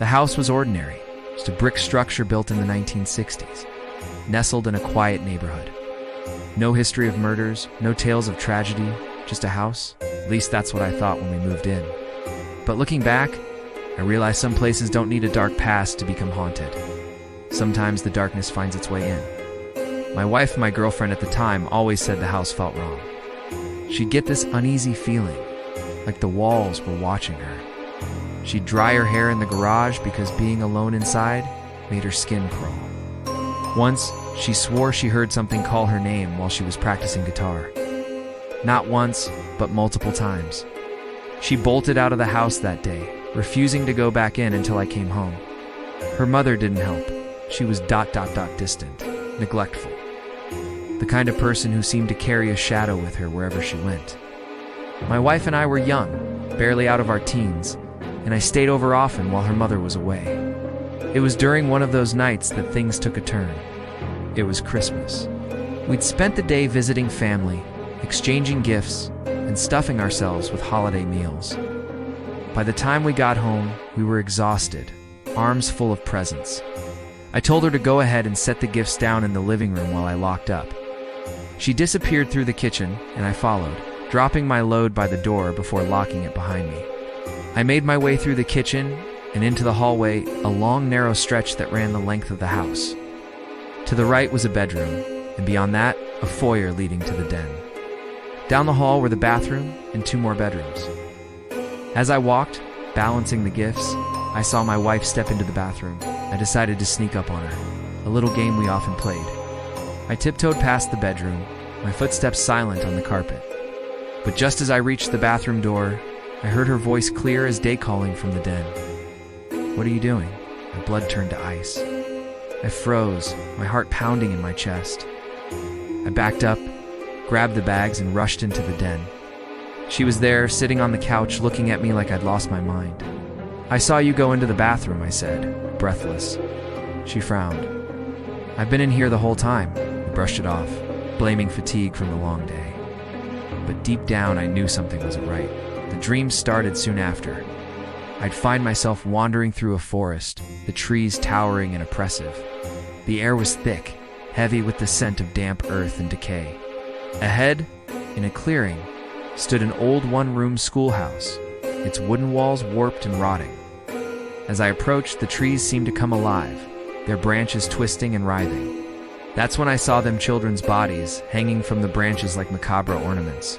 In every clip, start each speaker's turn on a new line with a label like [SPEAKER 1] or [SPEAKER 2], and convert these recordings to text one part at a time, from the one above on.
[SPEAKER 1] The house was ordinary, just a brick structure built in the 1960s, nestled in a quiet neighborhood. No history of murders, no tales of tragedy, just a house. At least that's what I thought when we moved in. But looking back, I realized some places don't need a dark past to become haunted. Sometimes the darkness finds its way in. My wife and my girlfriend at the time always said the house felt wrong. She'd get this uneasy feeling, like the walls were watching her. She'd dry her hair in the garage because being alone inside made her skin crawl. Once, she swore she heard something call her name while she was practicing guitar. Not once, but multiple times. She bolted out of the house that day, refusing to go back in until I came home. Her mother didn't help. She was ... distant, neglectful. The kind of person who seemed to carry a shadow with her wherever she went. My wife and I were young, barely out of our teens, and I stayed over often while her mother was away. It was during one of those nights that things took a turn. It was Christmas. We'd spent the day visiting family, exchanging gifts, and stuffing ourselves with holiday meals. By the time we got home, we were exhausted, arms full of presents. I told her to go ahead and set the gifts down in the living room while I locked up. She disappeared through the kitchen, and I followed, dropping my load by the door before locking it behind me. I made my way through the kitchen and into the hallway, a long, narrow stretch that ran the length of the house. To the right was a bedroom, and beyond that, a foyer leading to the den. Down the hall were the bathroom and 2 more bedrooms. As I walked, balancing the gifts, I saw my wife step into the bathroom. I decided to sneak up on her, a little game we often played. I tiptoed past the bedroom, my footsteps silent on the carpet. But just as I reached the bathroom door, I heard her voice clear as day calling from the den. "What are you doing?" My blood turned to ice. I froze, my heart pounding in my chest. I backed up, grabbed the bags, and rushed into the den. She was there, sitting on the couch, looking at me like I'd lost my mind. "I saw you go into the bathroom," I said, breathless. She frowned. "I've been in here the whole time." I brushed it off, blaming fatigue from the long day. But deep down, I knew something wasn't right. The dream started soon after. I'd find myself wandering through a forest, the trees towering and oppressive. The air was thick, heavy with the scent of damp earth and decay. Ahead, in a clearing, stood an old one-room schoolhouse, its wooden walls warped and rotting. As I approached, the trees seemed to come alive, their branches twisting and writhing. That's when I saw them children's bodies, hanging from the branches like macabre ornaments.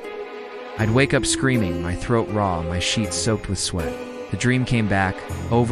[SPEAKER 1] I'd wake up screaming, my throat raw, my sheets soaked with sweat. The dream came back, over